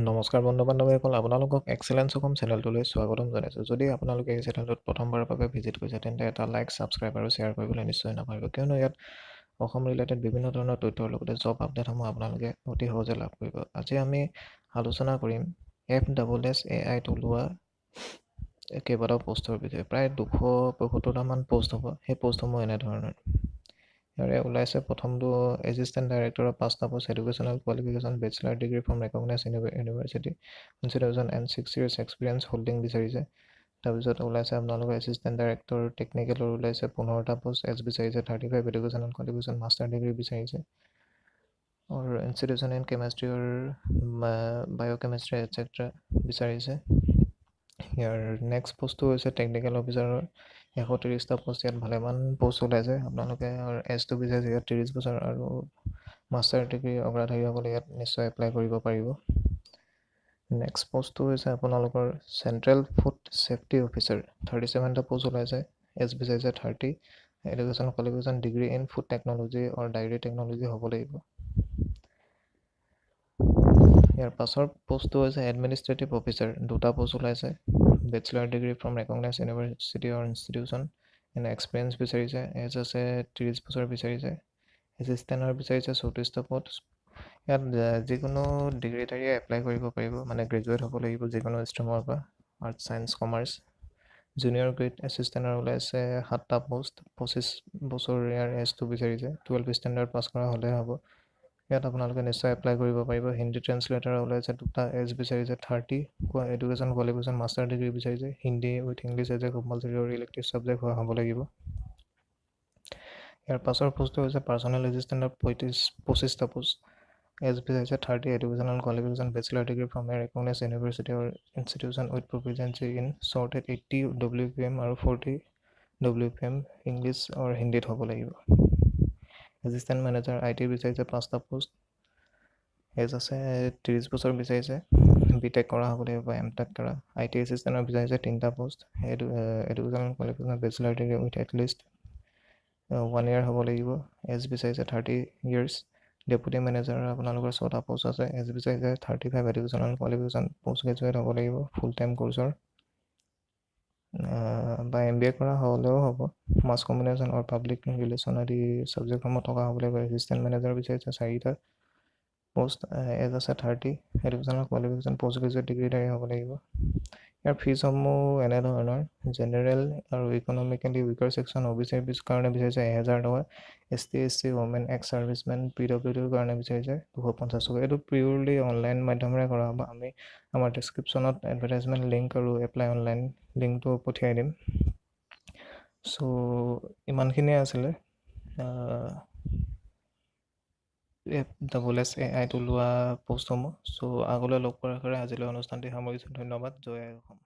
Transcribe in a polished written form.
নমস্কাৰ বন্ধু বান্ধৱীসকল, আপোনালোকক এক্সেলেন্স অসম চেনেলটোলৈ স্বাগতম জনাইছোঁ। যদি আপোনালোকে এই চেনেলটোত প্ৰথমবাৰৰ বাবে ভিজিট কৰিছে তেন্তে এটা লাইক, ছাবস্ক্ৰাইব আৰু শ্বেয়াৰ কৰিবলৈ নিশ্চয় নাপাহৰিব, কিয়নো ইয়াত অসম ৰিলেটেড বিভিন্ন ধৰণৰ তথ্যৰ লগতে জব আপডেটসমূহ আপোনালোকে অতি সহজে লাভ কৰিব। আজি আমি আলোচনা কৰিম FSSAI ওলোৱা কেইবাটাও পোষ্টৰ বিষয়ে। প্ৰায় 275মান পোষ্ট হ'ব। সেই পোষ্টসমূহ এনেধৰণৰ। ইয়াৰে ওলাইছে প্ৰথমটো এছিষ্টেণ্ট ডাইৰেক্টৰ অফ 5টা post, educational qualification bachelor degree from recognise university, institution and 6 years experience holding বিচাৰিছে। তাৰপিছত ওলাইছে আপোনালোকৰ এছিষ্টেণ্ট ডাইৰেক্টৰ টেকনিকেলৰ ওলাইছে 15টা পোষ্ট, এছ বিচাৰিছে 35, এডুকেশ্যনেল কোৱালিফিকেশ্যন মাষ্টাৰ ডিগ্ৰী বিচাৰিছে। আৰু institution and chemistry biochemistry etcetera বিচাৰিছে। ইয়াৰ নেক্সট পোষ্টটো হৈছে টেকনিকেল অফিচাৰৰ 130টা পোষ্ট। ইয়াত ভালেমান পোষ্ট ওলাইছে। আপোনালোকে এজটো বিচাৰিছে ইয়াত 30 বছৰ আৰু মাষ্টাৰ ডিগ্ৰী অগ্ৰাধাৰী হ'বলৈ ইয়াত নিশ্চয় এপ্লাই কৰিব পাৰিব। নেক্সট পোষ্টটো হৈছে আপোনালোকৰ চেণ্ট্ৰেল ফুড ছেফটি অফিচাৰ, 37টা পোষ্ট ওলাইছে, এজ বিচাৰিছে 30, education qualification degree in food technology আৰু ডায়েৰী টেকন'লজি হ'ব লাগিব। ইয়াৰ পাছৰ পোষ্টটো হৈছে এডমিনিষ্ট্ৰেটিভ অফিচাৰ, 2টা পোষ্ট ওলাইছে, bachelor degree from recognise university or institution and experience বিচাৰিছে, এজ আছে 30 বছৰ বিচাৰিছে, এছিষ্টেণ্টৰ বিচাৰিছে 34টা পোষ্ট। ইয়াত যিকোনো ডিগ্ৰীধাৰীয়ে এপ্লাই কৰিব পাৰিব, মানে গ্ৰেজুৱেট হ'ব লাগিব যিকোনো ষ্ট্ৰীমৰ পৰা, arts, science, commerce. Junior grade এছিষ্টেণ্টৰ ওলাইছে 7টা পোষ্ট, 25 বছৰ ইয়াৰ এজটো বিচাৰিছে, 12 ষ্টেণ্ডাৰ্ড পাছ কৰা হ'লে হ'ব। ইয়াত আপোনালোকে নিশ্চয় এপ্লাই কৰিব পাৰিব। হিন্দী ট্ৰেঞ্চলেটাৰ ওলাইছে 2টা, এজ বিচাৰিছে 30, এডুকেশ্যন কোৱালিফিকেশ্যন মাষ্টাৰ ডিগ্ৰী বিচাৰিছে, Hindi with English as a compulsory আৰু ইলেক্টিভ ছাবজেক্ট হোৱা হ'ব লাগিব। ইয়াৰ পাছৰ পোষ্টটো হৈছে পাৰ্চনেল এছিষ্টেণ্টৰ 25টা পোষ্ট, এজ বিচাৰিছে 30, educational qualification bachelor degree from a recognise university or institution with proficiency in শ্বৰ্টেড 80 WPM আৰু 40 WPM ইংলিছ অৰ হিন্দীত হ'ব লাগিব। এছিষ্টেণ্ট মেনেজাৰ IT বিচাৰিছে 5টা পোষ্ট, এজ আছে 30 বছৰ বিচাৰিছে, BTech কৰা হ'ব লাগিব বা MTech কৰা। IT এছিষ্টেণ্টৰ বিচাৰিছে 3টা post, educational qualification bachelor degree with at least 1 year হ'ব লাগিব, এজ বিচাৰিছে 30 years। ডেপুটি মেনেজাৰ আপোনালোকৰ 6টা পোষ্ট আছে, এজ বিচাৰিছে 35, এডুকেশ্যনেল কোৱালিফিকেশ্যন পোষ্ট গ্ৰেজুৱেট হ'ব লাগিব ফুল টাইম কোৰ্চৰ বা MBA কৰা হ'লেও হ'ব, মাছ কমিউনিকেশ্যন আৰু পাব্লিক ৰিলেশ্যন আদি ছাবজেক্টসমূহ থকা হ'ব লাগিব। এছিষ্টেণ্ট মেনেজাৰ বিচাৰিছে 4টা পোষ্ট, এজ আছে 30, এডুকেশ্যনেল কোৱালিফিকেশ্যন পোষ্ট গ্ৰেজুৱেট ডিগ্ৰীধাৰী হ'ব লাগিব। ইয়াৰ ফিজসমূহ এনেধৰণৰ, জেনেৰেল আৰু ইকনমিকেলি উইকাৰ ছেকশ্যন OBCৰ কাৰণে বিচাৰিছে 1000 টকা, ST SC women ex servicemen PWDৰ কাৰণে বিচাৰিছে 250 টকা। এইটো পিউৰলি অনলাইন মাধ্যমেৰে কৰা হ'ব। আমি আমাৰ ডেছক্ৰিপশ্যনত এডভাৰটাইজমেণ্ট লিংক আৰু এপ্লাই অনলাইন লিংকটো পঠিয়াই দিম। চ' ইমানখিনিয়ে আছিলে FSSAI ওলোৱা পোষ্টসমূহ। চ' আগলৈ লগ কৰাৰ কাৰণে আজিলৈ অনুষ্ঠানটি সামৰিছোঁ। ধন্যবাদ। জয় আই অসম।